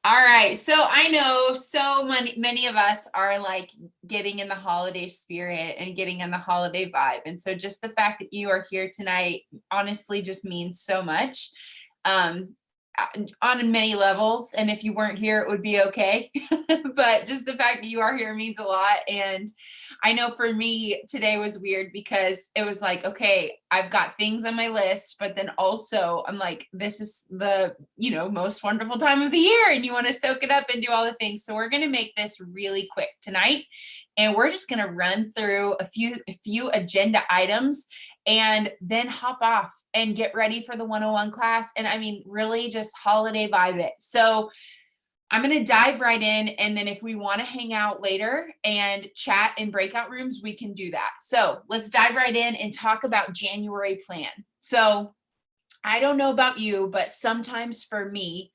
All right. So I know so many of us are like getting in the holiday spirit and getting in the holiday vibe. And so just the fact that you are here tonight honestly just means so much. Um on many levels, and if you weren't here it would be okay. But just the fact that you are here means a lot. And I know for me today was weird because it was like, okay, I've got things on my list, but then also I'm like, this is the, most wonderful time of the year and you want to soak it up and do all the things. So we're going to make this really quick tonight. And we're just going to run through a few agenda items and then hop off and get ready for the 101 class. And I mean, really just holiday vibe it. So I'm going to dive right in. And then if we want to hang out later and chat in breakout rooms, we can do that. So let's dive right in and talk about January plan. So I don't know about you, but sometimes for me,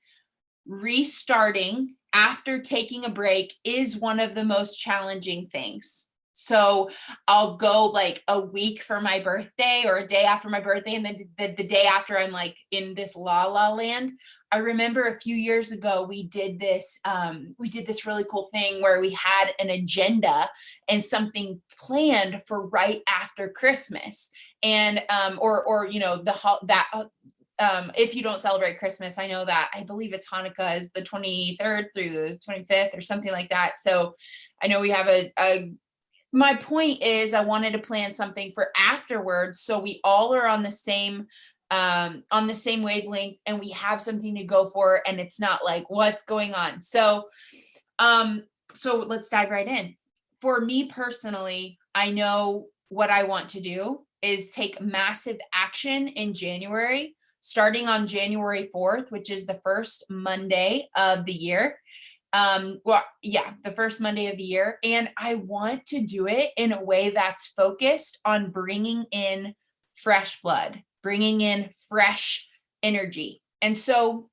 restarting after taking a break is one of the most challenging things. So I'll go like a week for my birthday or a day after my birthday, and then the day after I'm like in this la la land. I remember a few years ago we did this really cool thing where we had an agenda and something planned for right after Christmas. And or if you don't celebrate Christmas, I know that I believe it's Hanukkah is the 23rd through the 25th or something like that. So I know we have my point is I wanted to plan something for afterwards so we all are on the same wavelength and we have something to go for and it's not like what's going on. So let's dive right in. For me personally, I know what I want to do is take massive action in January, starting on January 4th, which is the first Monday of the year. The first Monday of the year. And I want to do it in a way that's focused on bringing in fresh blood, bringing in fresh energy. And so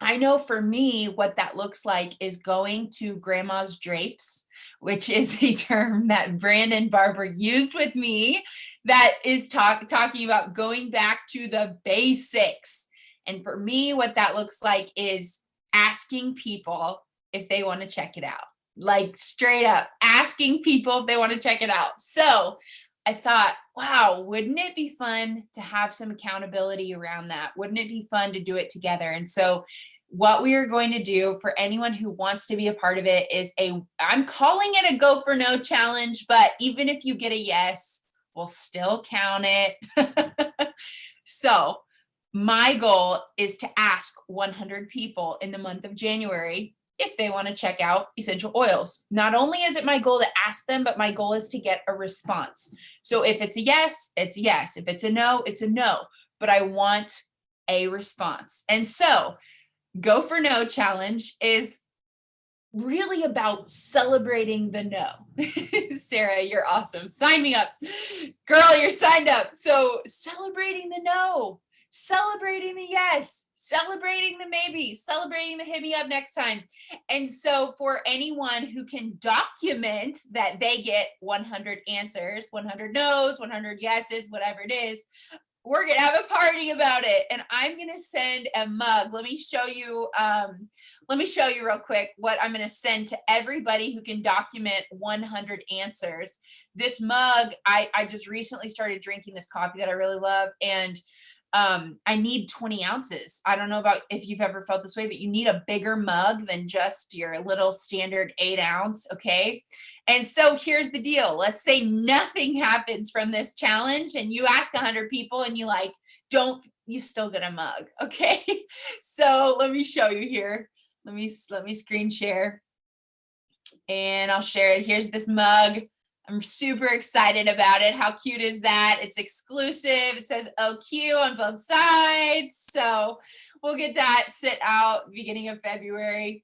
I know for me, what that looks like is going to Grandma's Drapes, which is a term that Brandon Barber used with me that is talking about going back to the basics. And for me, what that looks like is asking people if they want to check it out. Like straight up asking people if they want to check it out. So I thought, wow, wouldn't it be fun to have some accountability around that? Wouldn't it be fun to do it together? And so what we are going to do for anyone who wants to be a part of it is I'm calling it a go for no challenge, but even if you get a yes, we'll still count it. So my goal is to ask 100 people in the month of January if they want to check out essential oils. Not only is it my goal to ask them, but my goal is to get a response. So if it's a yes, it's a yes. If it's a no, it's a no. But I want a response. And so Go for No challenge is really about celebrating the no. Sarah, you're awesome. Sign me up. Girl, you're signed up. So celebrating the no, celebrating the yes, celebrating the maybe, celebrating the hit me up next time. And so for anyone who can document that they get 100 answers, 100 no's, 100 yeses, whatever it is, we're gonna have a party about it. And I'm gonna send a mug. Let me show you real quick what I'm gonna send to everybody who can document 100 answers. This mug, I just recently started drinking this coffee that I really love, and I need 20 ounces. I don't know about if you've ever felt this way, but you need a bigger mug than just your little standard 8 ounce. Okay. And so here's the deal. Let's say nothing happens from this challenge and you ask 100 people and you still get a mug. Okay. So let me show you here. Let me screen share and I'll share it. Here's this mug. I'm super excited about it. How cute is that? It's exclusive. It says OQ on both sides. So we'll get that sent out beginning of February.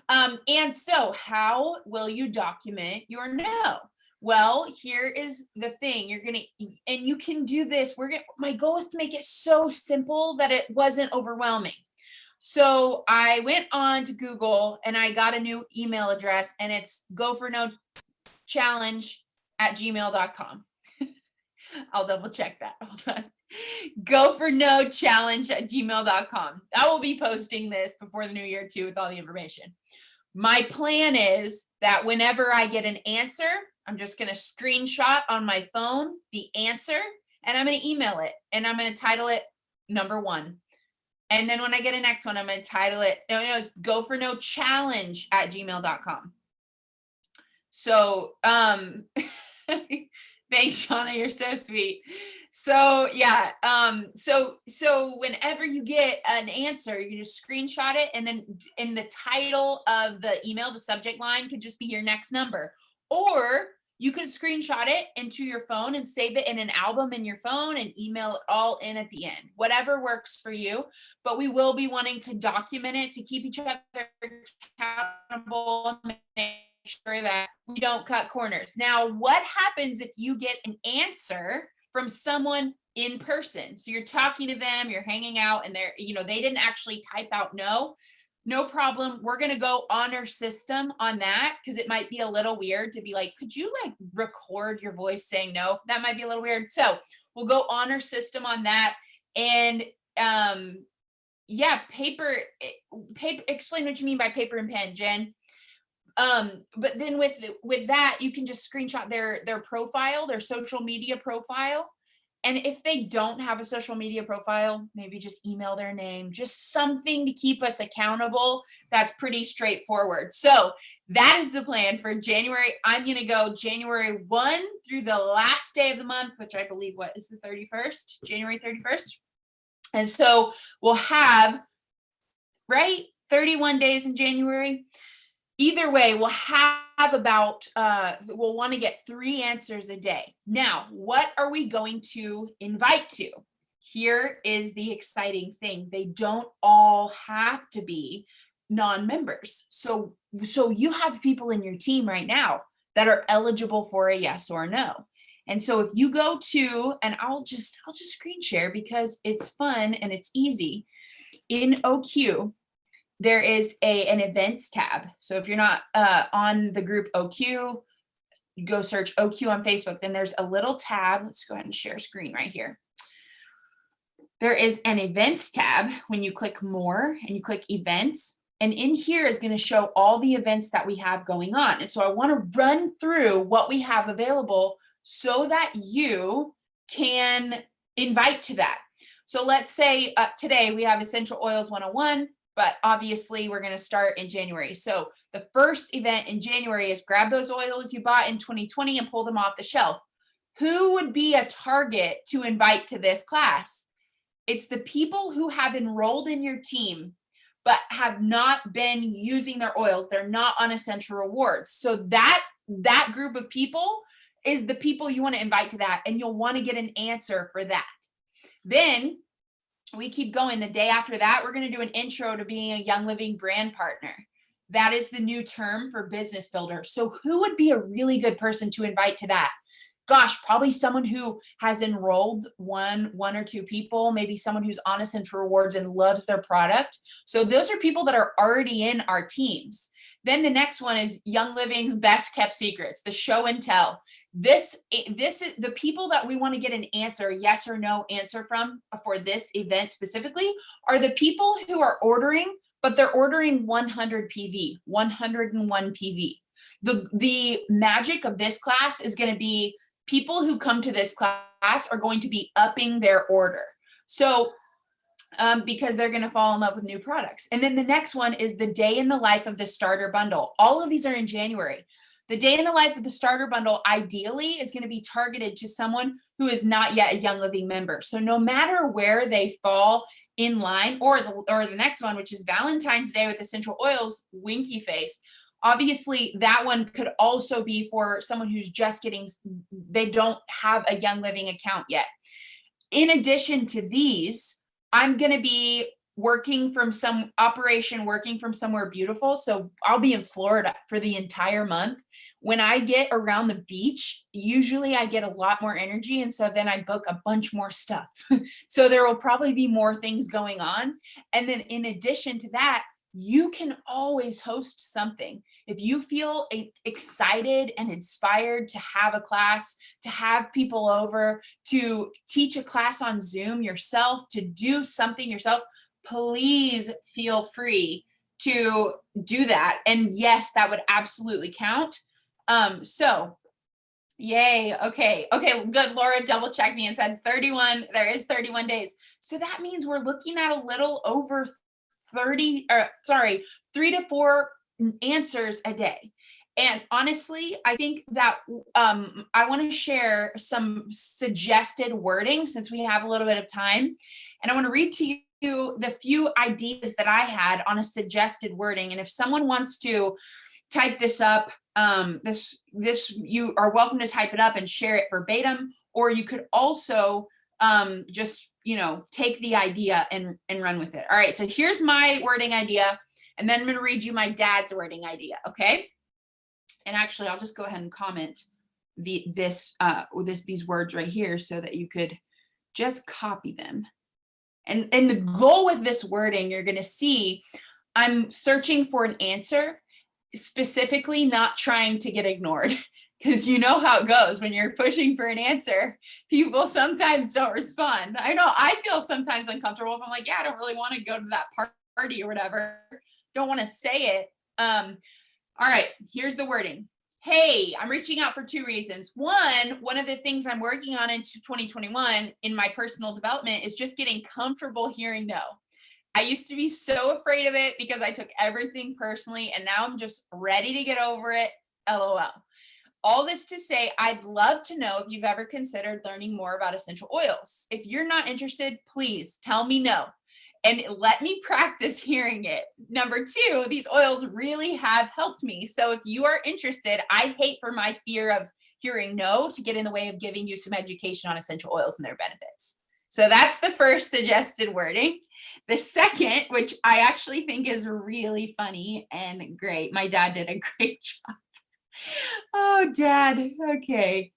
And so how will you document your no? Well, here is the thing. And you can do this. My goal is to make it so simple that it wasn't overwhelming. So I went on to Google and I got a new email address and it's gofornochallenge@gmail.com. I'll double check that. Hold on. GoForNoChallenge@gmail.com. I will be posting this before the new year too with all the information. My plan is that whenever I get an answer, I'm just going to screenshot on my phone the answer and I'm going to email it and I'm going to title it number 1. And then when I get a next one, I'm going to title it, it's GoForNoChallenge@gmail.com. So, thanks, Shauna. You're so sweet. So yeah. So whenever you get an answer, you can just screenshot it. And then in the title of the email, the subject line could just be your next number, or you could screenshot it into your phone and save it in an album in your phone and email it all in at the end, whatever works for you. But we will be wanting to document it to keep each other accountable, make sure that we don't cut corners. Now, what happens if you get an answer from someone in person? So you're talking to them, you're hanging out, and they're, they didn't actually type out no problem. We're going to go honor system on that because it might be a little weird to be like, could you record your voice saying no? That might be a little weird. So we'll go honor system on that. And paper, explain what you mean by paper and pen, Jen. But then with that, you can just screenshot their profile, their social media profile. And if they don't have a social media profile, maybe just email their name, just something to keep us accountable. That's pretty straightforward. So that is the plan for January. I'm going to go January 1 through the last day of the month, which I believe is the 31st, January 31st. And so we'll have, 31 days in January. Either way, we'll have we'll want to get 3 answers a day. Now, what are we going to invite to? Here is the exciting thing. They don't all have to be non-members. So you have people in your team right now that are eligible for a yes or no. And so if you go to, and I'll just screen share because it's fun and it's easy. In OQ, there is an events tab. So if you're not on the group OQ, you go search OQ on Facebook. Then there's a little tab. Let's go ahead and share screen right here. There is an events tab when you click more and you click events. And in here is going to show all the events that we have going on. And so I want to run through what we have available so that you can invite to that. So let's say today we have Essential Oils 101. But obviously we're going to start in January. So the first event in January is grab those oils you bought in 2020 and pull them off the shelf. Who would be a target to invite to this class? It's the people who have enrolled in your team, but have not been using their oils. They're not on Essential Rewards. So that group of people is the people you want to invite to that. And you'll want to get an answer for that. Then we keep going. The day after that, we're going to do an intro to being a Young Living brand partner. That is the new term for business builder. So who would be a really good person to invite to that? Gosh, probably someone who has enrolled one or 2 people, maybe someone who's on Essential Rewards and loves their product. So those are people that are already in our teams. Then the next one is Young Living's best kept secrets, the show and tell. This is the people that we want to get an answer, yes or no answer from for this event specifically are the people who are ordering, but they're ordering 100 PV, 101 PV. The magic of this class is going to be people who come to this class are going to be upping their order. So because they're going to fall in love with new products. And then the next one is the day in the life of the starter bundle. All of these are in January. The day in the life of the starter bundle ideally is going to be targeted to someone who is not yet a Young Living member. So no matter where they fall in line, or the next one, which is Valentine's Day with Essential Oils, Winky Face. Obviously, that one could also be for someone who's just they don't have a Young Living account yet. In addition to these, I'm going to be working from somewhere beautiful. So I'll be in Florida for the entire month. When I get around the beach, usually I get a lot more energy. And so then I book a bunch more stuff. So there will probably be more things going on. And then in addition to that, you can always host something. If you feel excited and inspired to have a class, to have people over, to teach a class on Zoom yourself, to do something yourself, please feel free to do that. And yes, that would absolutely count. So yay. Okay. Okay. Good. Laura double checked me and said 31. There is 31 days. So that means we're looking at a little over 3 to 4 answers a day. And honestly, I think that I want to share some suggested wording since we have a little bit of time. And I want to read to you the few ideas that I had on a suggested wording. And if someone wants to type this up, this you are welcome to type it up and share it verbatim, or you could also just take the idea and run with it. All right, so here's my wording idea, and then I'm going to read you my dad's wording idea. Okay, and actually I'll just go ahead and comment these words right here so that you could just copy them. And the goal with this wording, you're going to see I'm searching for an answer, specifically not trying to get ignored, because you know how it goes when you're pushing for an answer. People sometimes don't respond. I know I feel sometimes uncomfortable if I'm like, yeah, I don't really want to go to that party or whatever. Don't want to say it. All right, here's the wording. Hey, I'm reaching out for 2 reasons. One of the things I'm working on in 2021 in my personal development is just getting comfortable hearing no. I used to be so afraid of it because I took everything personally, and now I'm just ready to get over it. LOL. All this to say, I'd love to know if you've ever considered learning more about essential oils. If you're not interested, please tell me no and let me practice hearing it. Number 2, these oils really have helped me. So if you are interested, I'd hate for my fear of hearing no to get in the way of giving you some education on essential oils and their benefits. So that's the first suggested wording. The second, which I actually think is really funny and great. My dad did a great job. Oh, Dad. Okay.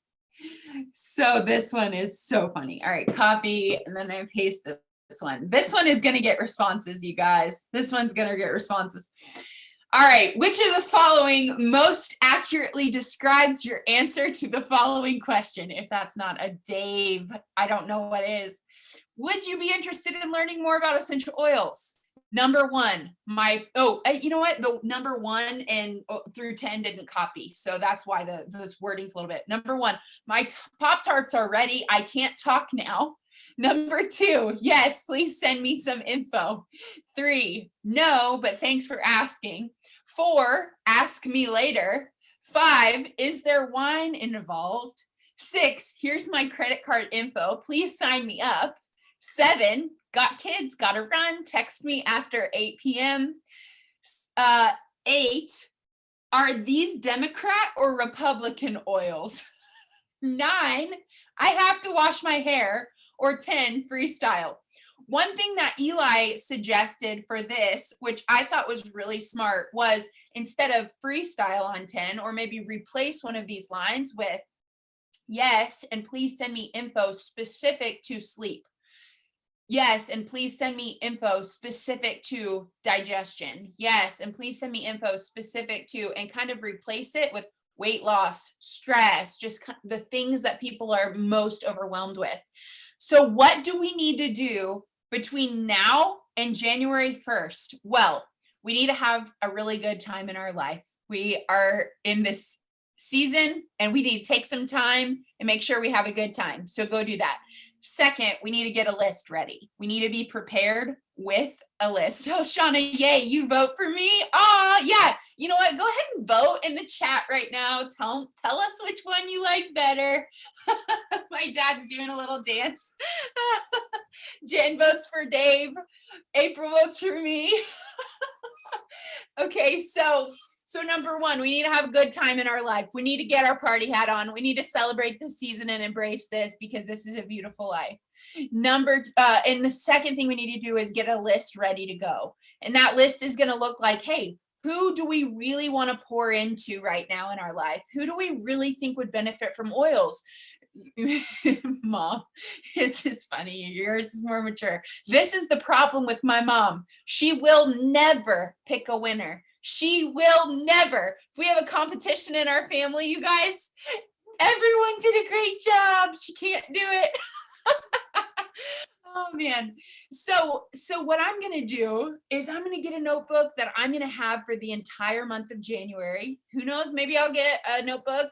So this one is so funny. All right, copy, and then I paste this one. This one is going to get responses, you guys. This one's going to get responses. All right, which of the following most accurately describes your answer to the following question? If that's not a Dave, I don't know what is. Would you be interested in learning more about essential oils? Number 1, you know what? The number 1 and through 10 didn't copy. So that's why this wording's a little bit. Number 1, my Pop-Tarts are ready. I can't talk now. Number 2, yes, please send me some info. 3, no, but thanks for asking. 4, ask me later. 5, is there wine involved? 6, here's my credit card info. Please sign me up. 7, got kids, gotta run. Text me after 8 p.m. 8, are these Democrat or Republican oils? 9, I have to wash my hair. Or 10, freestyle. One thing that Eli suggested for this, which I thought was really smart, was instead of freestyle on 10, or maybe replace one of these lines with, yes, and please send me info specific to sleep. Yes, and please send me info specific to digestion. Yes, and please send me info specific to, and kind of replace it with weight loss, stress, just the things that people are most overwhelmed with. So what do we need to do between now and January 1st? Well, we need to have a really good time in our life. We are in this season and we need to take some time and make sure we have a good time. So go do that. Second, we need to get a list ready. We need to be prepared with a list. Oh, Shauna, yay, you vote for me? Oh, yeah. You know what? Go ahead and vote in the chat right now. Tell us which one you like better. My dad's doing a little dance. Jen votes for Dave. April votes for me. Okay, so number 1, we need to have a good time in our life. We need to get our party hat on. We need to celebrate this season and embrace this because this is a beautiful life. And the second thing we need to do is get a list ready to go. And that list is going to look like, hey, who do we really want to pour into right now in our life? Who do we really think would benefit from oils? Mom, it's just funny. Yours is more mature. This is the problem with my mom. She will never pick a winner. She will never. If we have a competition in our family, you guys, everyone did a great job. She can't do it. Oh man. So what I'm going to do is I'm going to get a notebook that I'm going to have for the entire month of January. Who knows? Maybe I'll get a notebook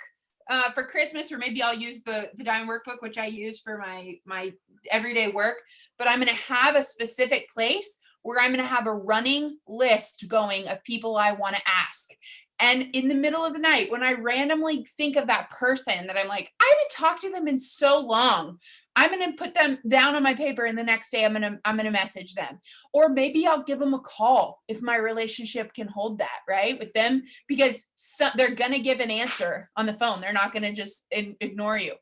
for Christmas, or maybe I'll use the diamond workbook, which I use for my everyday work. But I'm going to have a specific place where I'm going to have a running list going of people I want to ask. And in the middle of the night, when I randomly think of that person that I'm like, I haven't talked to them in so long, I'm going to put them down on my paper, and the next day I'm going to message them. Or maybe I'll give them a call if my relationship can hold that, right, with them, because they're going to give an answer on the phone. They're not going to just ignore you.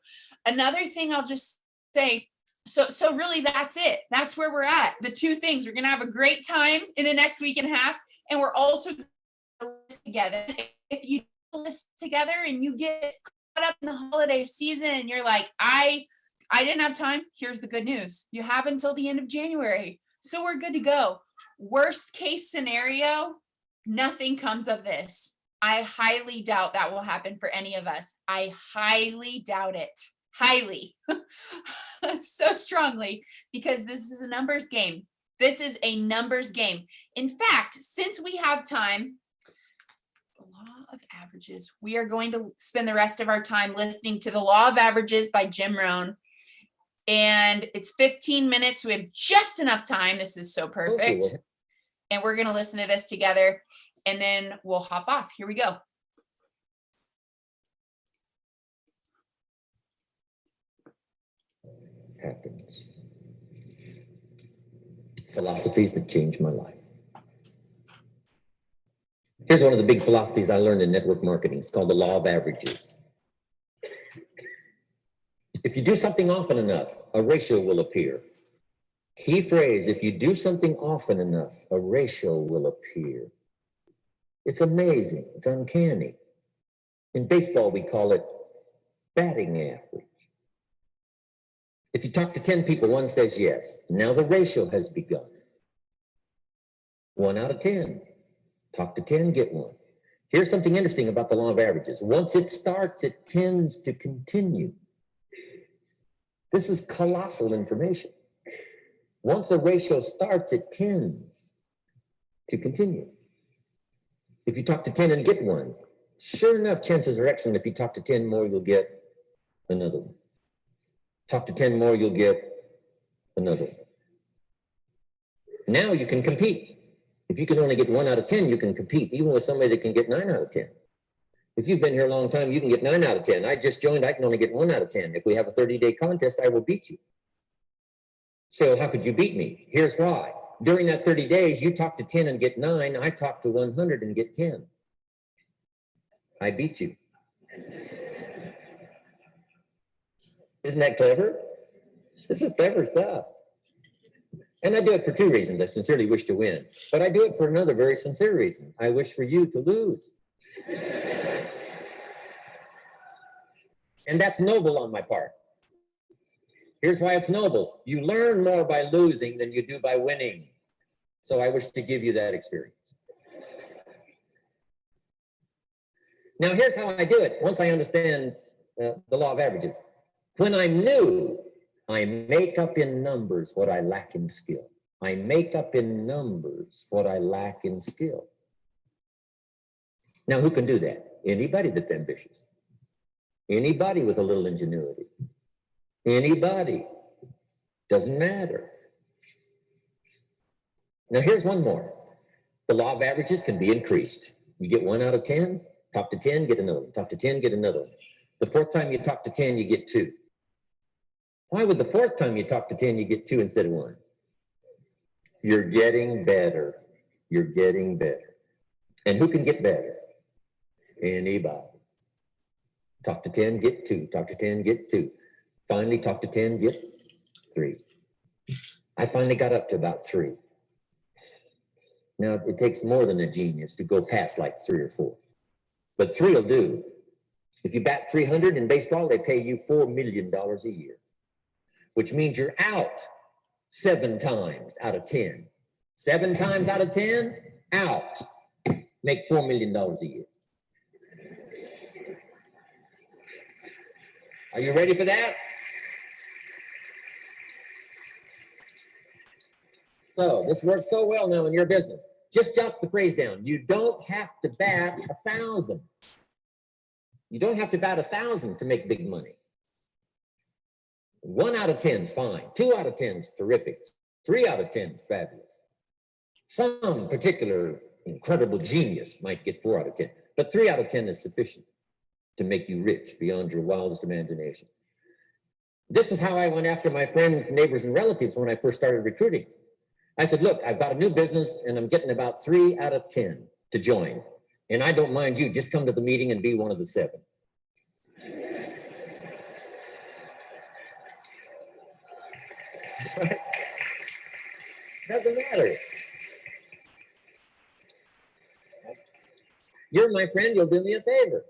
Another thing I'll just say, so really that's it. That's where we're at. The two things, we're going to have a great time in the next week and a half, and we're also list together. If you list together and you get caught up in the holiday season and you're like, I didn't have time, here's the good news. You have until the end of January. So we're good to go. Worst case scenario, nothing comes of this. I highly doubt that will happen for any of us. I highly doubt it. Highly. So strongly, because this is a numbers game. This is a numbers game. In fact, since we have time, Law of Averages. We are going to spend the rest of our time listening to The Law of Averages by Jim Rohn. And it's 15 minutes. We have just enough time. This is so perfect. Okay. And we're going to listen to this together, and then we'll hop off. Here we go. Happiness. Philosophies that changed my life. Here's one of the big philosophies I learned in network marketing. It's called the Law of Averages. If you do something often enough, a ratio will appear. Key phrase, if you do something often enough, a ratio will appear. It's amazing. It's uncanny. In baseball, we call it batting average. If you talk to 10 people, one says yes. Now the ratio has begun. 1 out of 10. Talk to 10, get 1. Here's something interesting about the law of averages. Once it starts, it tends to continue. This is colossal information. Once a ratio starts, it tends to continue. If you talk to 10 and get 1, sure enough, chances are excellent. If you talk to 10 more, you'll get another one. Talk to 10 more, you'll get another one. Now you can compete. If you can only get 1 out of 10, you can compete, even with somebody that can get 9 out of 10. If you've been here a long time, you can get 9 out of 10. I just joined, I can only get 1 out of 10. If we have a 30-day contest, I will beat you. So how could you beat me? Here's why. During that 30 days, you talk to 10 and get 9. I talk to 100 and get 10. I beat you. Isn't that clever? This is clever stuff. And I do it for 2 reasons. I sincerely wish to win, but I do it for another very sincere reason. I wish for you to lose. And that's noble on my part. Here's why it's noble. You learn more by losing than you do by winning. So I wish to give you that experience. Now, here's how I do it. Once I understand the law of averages. When I'm new, I make up in numbers what I lack in skill. I make up in numbers what I lack in skill. Now, who can do that? Anybody that's ambitious. Anybody with a little ingenuity. Anybody. Doesn't matter. Now, here's one more. The law of averages can be increased. You get 1 out of 10, talk to 10, get another one. Talk to 10, get another one. The 4th time you talk to 10, you get 2. Why would the 4th time you talk to 10, you get 2 instead of 1? You're getting better. You're getting better. And who can get better? Anybody. Talk to 10, get 2. Talk to 10, get 2. Finally, talk to 10, get 3. I finally got up to about 3. Now, it takes more than a genius to go past like 3 or 4. But 3 will do. If you bat 300 in baseball, they pay you $4 million a year, which means you're out 7 times out of 10. 7 times out of 10, out. Make $4 million a year. Are you ready for that? So this works so well now in your business. Just jot the phrase down. You don't have to bat 1,000. You don't have to bat 1,000 to make big money. 1 out of 10 is fine. 2 out of 10 is terrific. 3 out of 10 is fabulous. Some particular incredible genius might get 4 out of 10, but 3 out of 10 is sufficient to make you rich beyond your wildest imagination. This is how I went after my friends, neighbors, and relatives when I first started recruiting. I said, look, I've got a new business and I'm getting about 3 out of 10 to join. And I don't mind you, just come to the meeting and be one of the 7. Doesn't matter. You're my friend, you'll do me a favor.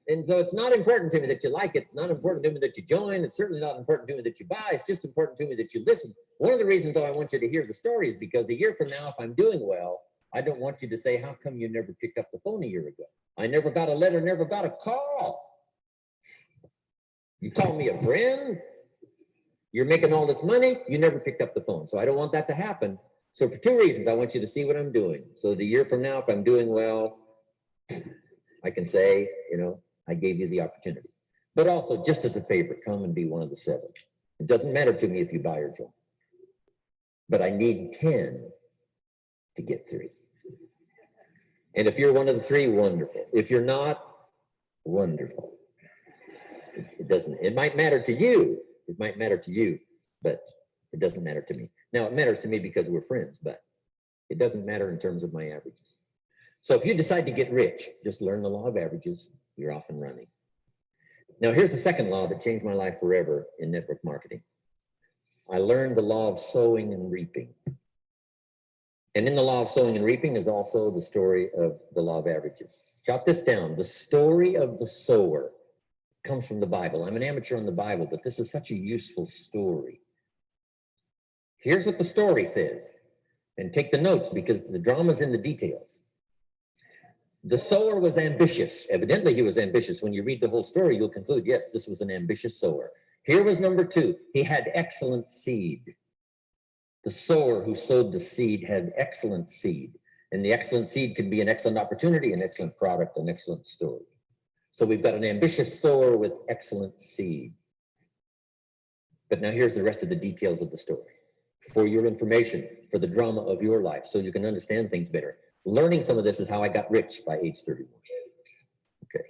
And so it's not important to me that you like it. It's not important to me that you join. It's certainly not important to me that you buy. It's just important to me that you listen. One of the reasons, though, I want you to hear the story is because a year from now, if I'm doing well, I don't want you to say, how come you never picked up the phone a year ago? I never got a letter, never got a call. You call me a friend. You're making all this money. You never picked up the phone. So I don't want that to happen. So for 2 reasons, I want you to see what I'm doing. So the year from now, if I'm doing well, I can say, you know, I gave you the opportunity. But also, just as a favor, come and be one of the 7. It doesn't matter to me if you buy or join. But I need 10 to get 3. And if you're one of the 3, wonderful. If you're not, wonderful. It doesn't, it might matter to you. It might matter to you, but it doesn't matter to me. Now, it matters to me because we're friends, but it doesn't matter in terms of my averages. So if you decide to get rich, just learn the law of averages. You're off and running. Now, here's the second law that changed my life forever in network marketing. I learned the law of sowing and reaping. And in the law of sowing and reaping is also the story of the law of averages. Jot this down. The story of the sower comes from the Bible. I'm an amateur on the Bible, but this is such a useful story. Here's what the story says. And take the notes because the drama's in the details. The sower was ambitious. Evidently, he was ambitious. When you read the whole story, you'll conclude, yes, this was an ambitious sower. Here was number 2. He had excellent seed. The sower who sowed the seed had excellent seed. And the excellent seed can be an excellent opportunity, an excellent product, an excellent story. So we've got an ambitious sower with excellent seed. But now here's the rest of the details of the story. For your information, for the drama of your life, so you can understand things better. Learning some of this is how I got rich by age 31. Okay.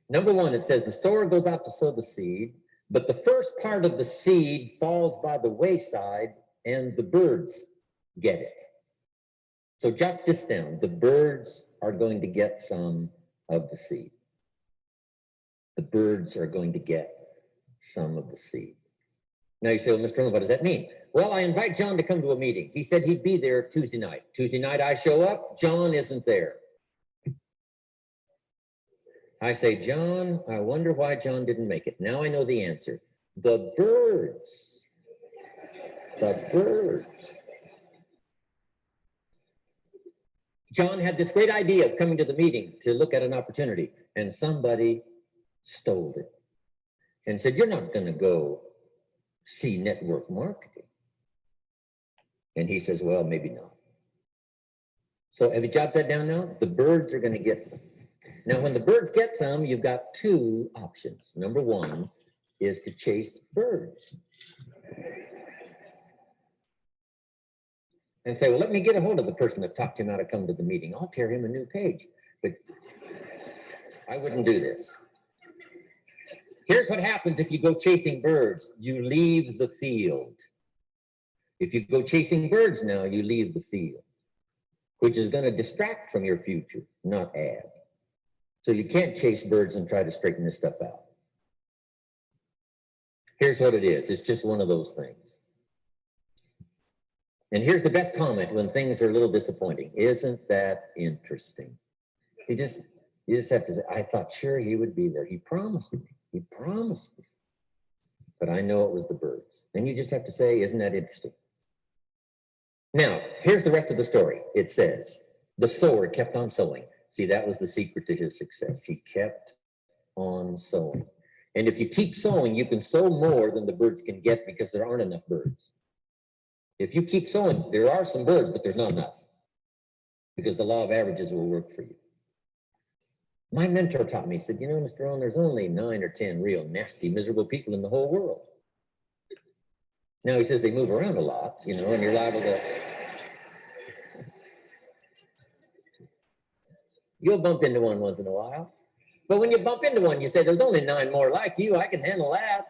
Number 1, it says the sower goes out to sow the seed, but the first part of the seed falls by the wayside and the birds get it. So jot this down. The birds are going to get some of the seed. The birds are going to get some of the seed. Now you say, well, Mr. Arnold, what does that mean? Well, I invite John to come to a meeting. He said he'd be there Tuesday night. Tuesday night I show up, John isn't there. I say, John, I wonder why John didn't make it. Now I know the answer. The birds. The birds. John had this great idea of coming to the meeting to look at an opportunity, and somebody stole it and said, you're not going to go see network marketing. And he says, well, maybe not. So have you jotted that down now? The birds are going to get some. Now, when the birds get some, you've got 2 options. Number 1 is to chase birds. And say, well, let me get a hold of the person that talked him out to come to the meeting. I'll tear him a new page. But I wouldn't do this. Here's what happens if you go chasing birds. You leave the field. If you go chasing birds now, you leave the field, which is going to distract from your future, not add. So you can't chase birds and try to straighten this stuff out. Here's what it is. It's just one of those things. And here's the best comment when things are a little disappointing. Isn't that interesting? You just have to say, I thought sure he would be there. He promised me. He promised me. But I know it was the birds. And you just have to say, isn't that interesting? Now, here's the rest of the story. It says, the sower kept on sowing. See, that was the secret to his success. He kept on sowing. And if you keep sowing, you can sow more than the birds can get because there aren't enough birds. If you keep sowing, there are some birds, but there's not enough because the law of averages will work for you. My mentor taught me, he said, you know, Mr. Owen, there's only 9 or 10 real nasty, miserable people in the whole world. Now he says they move around a lot, you know, and you're liable to, you'll bump into one once in a while. But when you bump into one, you say, there's only 9 more like you. I can handle that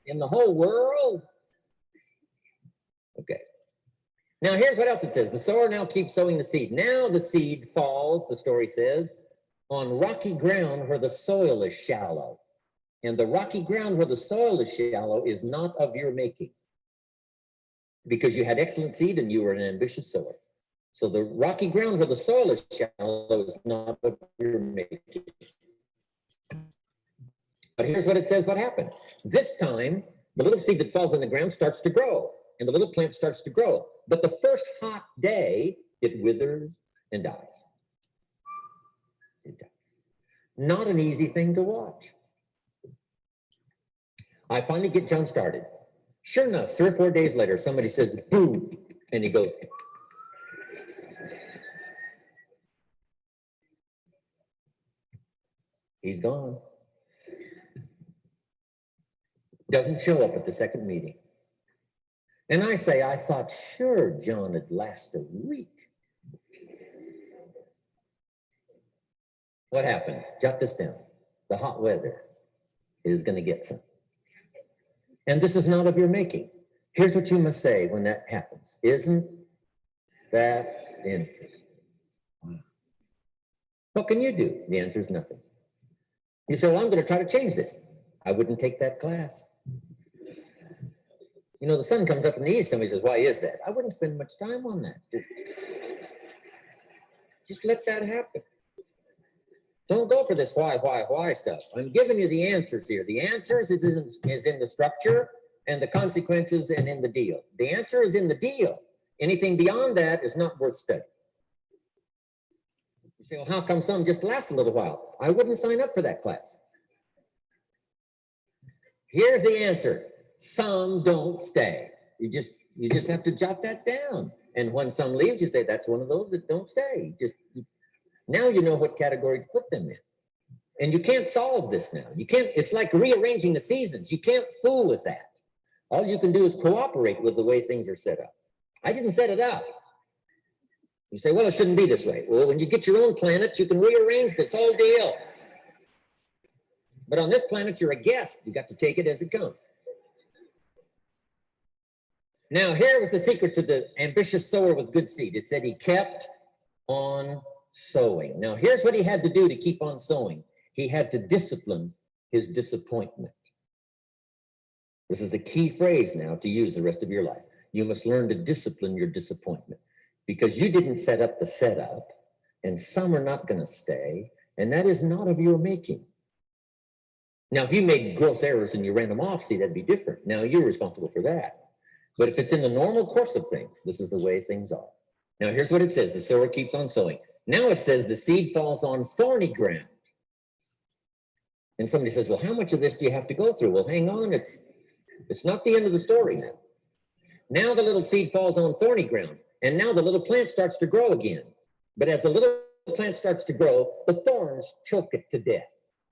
in the whole world. Okay. Now here's what else it says. The sower now keeps sowing the seed. Now the seed falls, the story says, on rocky ground where the soil is shallow. And the rocky ground where the soil is shallow is not of your making. Because you had excellent seed and you were an ambitious sower. So the rocky ground where the soil is shallow is not of your making. But here's what it says, what happened. This time, the little seed that falls on the ground starts to grow, and the little plant starts to grow. But the first hot day, it withers and dies. It dies. Not an easy thing to watch. I finally get John started. Sure enough, 3 or 4 days later, somebody says, boom, and he goes, he's gone. Doesn't show up at the second meeting. And I say, I thought sure John would last a week. What happened? Jot this down. The hot weather is going to get some. And this is not of your making. Here's what you must say when that happens. Isn't that interesting? Wow. What can you do? The answer is nothing. You say, well, I'm going to try to change this. I wouldn't take that class. You know, the sun comes up in the east. Somebody says, why is that? I wouldn't spend much time on that. Just let that happen. Don't go for this why stuff. I'm giving you the answers here. The answers is in the structure and the consequences and in the deal. The answer is in the deal. Anything beyond that is not worth studying. You say, well, how come some just last a little while? I wouldn't sign up for that class. Here's the answer. Some don't stay. You just have to jot that down. And when some leaves, you say, that's one of those that don't stay. Now you know what category to put them in. And you can't solve this now. You can't, it's like rearranging the seasons. You can't fool with that. All you can do is cooperate with the way things are set up. I didn't set it up. You say, well, it shouldn't be this way. Well, when you get your own planet, you can rearrange this whole deal. But on this planet, you're a guest. You got to take it as it comes. Now, here was the secret to the ambitious sower with good seed. It said he kept on sowing. Now, here's what he had to do to keep on sowing. He had to discipline his disappointment. This is a key phrase now to use the rest of your life. You must learn to discipline your disappointment because you didn't set up the setup and some are not going to stay, and that is not of your making. Now, if you made gross errors and you ran them off, see, that'd be different. Now you're responsible for that. But if it's in the normal course of things, this is the way things are. Now, here's what it says. The sower keeps on sowing. Now it says the seed falls on thorny ground. And somebody says, well, how much of this do you have to go through? Well, hang on. It's not the end of the story now. Now the little seed falls on thorny ground. And now the little plant starts to grow again. But as the little plant starts to grow, the thorns choke it to death.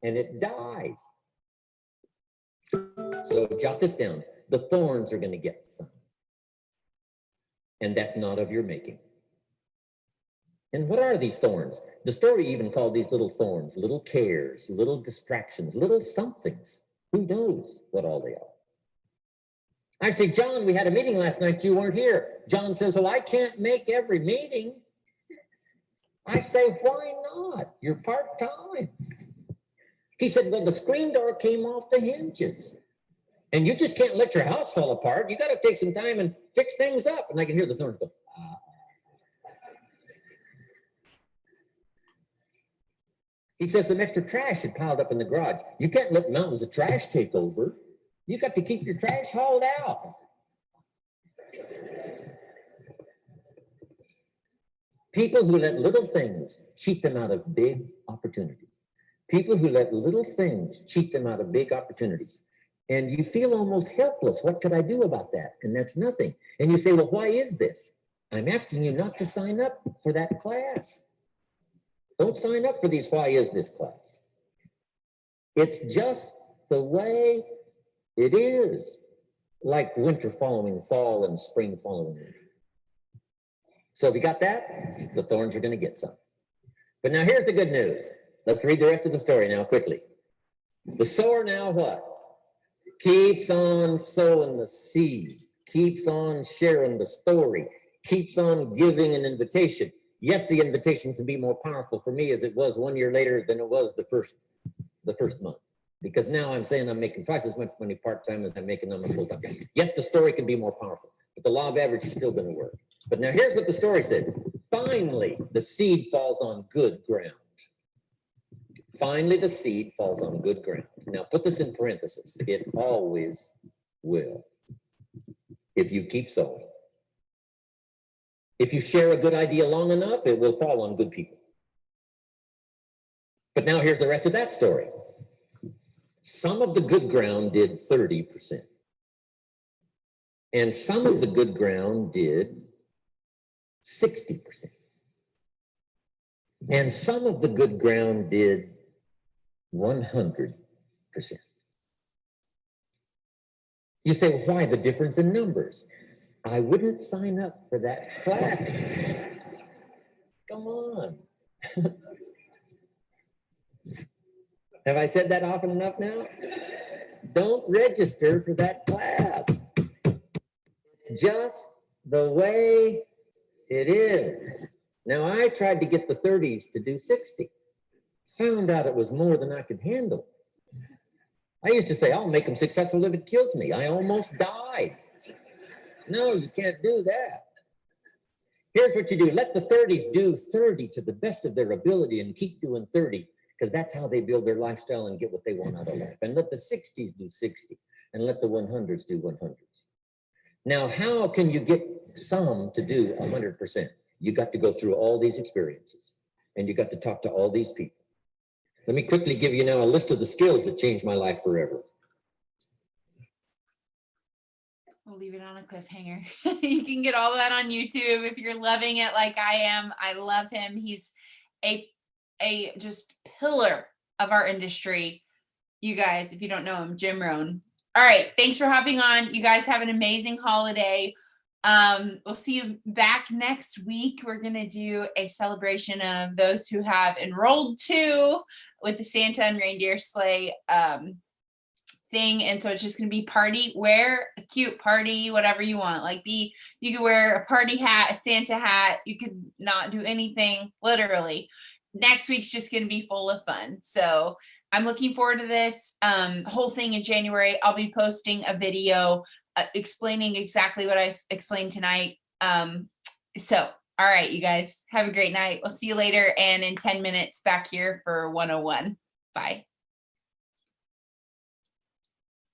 And it dies. So jot this down. The thorns are going to get some. And that's not of your making. And what are these thorns? The story even called these little thorns, little cares, little distractions, little somethings. Who knows what all they are? I say, John, we had a meeting last night. You weren't here. John says, well, I can't make every meeting. I say, why not? You're part-time. He said, well, the screen door came off the hinges. And you just can't let your house fall apart. You got to take some time and fix things up. And I can hear the thorns go, He says some extra trash had piled up in the garage. You can't let mountains of trash take over. You got to keep your trash hauled out. People who let little things cheat them out of big opportunities. People who let little things cheat them out of big opportunities. And you feel almost helpless. What could I do about that? And that's nothing. And you say, well, why is this? I'm asking you not to sign up for that class. Don't sign up for these why is this class. It's just the way it is, like winter following fall and spring following winter. So if you got that, the thorns are going to get some. But now here's the good news. Let's read the rest of the story now quickly. The sower now what? Keeps on sowing the seed, keeps on sharing the story, keeps on giving an invitation. Yes, the invitation can be more powerful for me as it was 1 year later than it was the first month. Because now I'm saying I'm making twice as much money part-time as I'm making on my full-time. Yes, the story can be more powerful, but the law of average is still going to work. But now here's what the story said. Finally, the seed falls on good ground. Finally, the seed falls on good ground. Now put this in parentheses. It always will. If you keep sowing. If you share a good idea long enough, it will fall on good people. But now here's the rest of that story. Some of the good ground did 30%. And some of the good ground did 60%. And some of the good ground did 100%. You say, well, why the difference in numbers? I wouldn't sign up for that class. Come on. Have I said that often enough now? Don't register for that class. It's just the way it is. Now, I tried to get the 30s to do 60. Found out it was more than I could handle. I used to say, I'll make them successful if it kills me. I almost died. No, you can't do that. Here's what you do. Let the 30s do 30 to the best of their ability and keep doing 30, because that's how they build their lifestyle and get what they want out of life. And let the 60s do 60 and let the 100s do 100s. Now, how can you get some to do 100%? You got to go through all these experiences and you got to talk to all these people. Let me quickly give you now a list of the skills that changed my life forever. We'll leave it on a cliffhanger. You can get all that on YouTube if you're loving it like I am. I love him. He's a just pillar of our industry. You guys, if you don't know him, Jim Rohn. All right. Thanks for hopping on. You guys have an amazing holiday. We'll see you back next week. We're going to do a celebration of those who have enrolled too with the Santa and reindeer sleigh thing. And so it's just going to be party, wear a cute party, whatever you want. Like you could wear a party hat, a Santa hat. You could not do anything literally. Next week's just going to be full of fun. So I'm looking forward to this whole thing in January. I'll be posting a video explaining exactly what I explained tonight. So, all right, you guys have a great night. We'll see you later. And in 10 minutes back here for 101. Bye.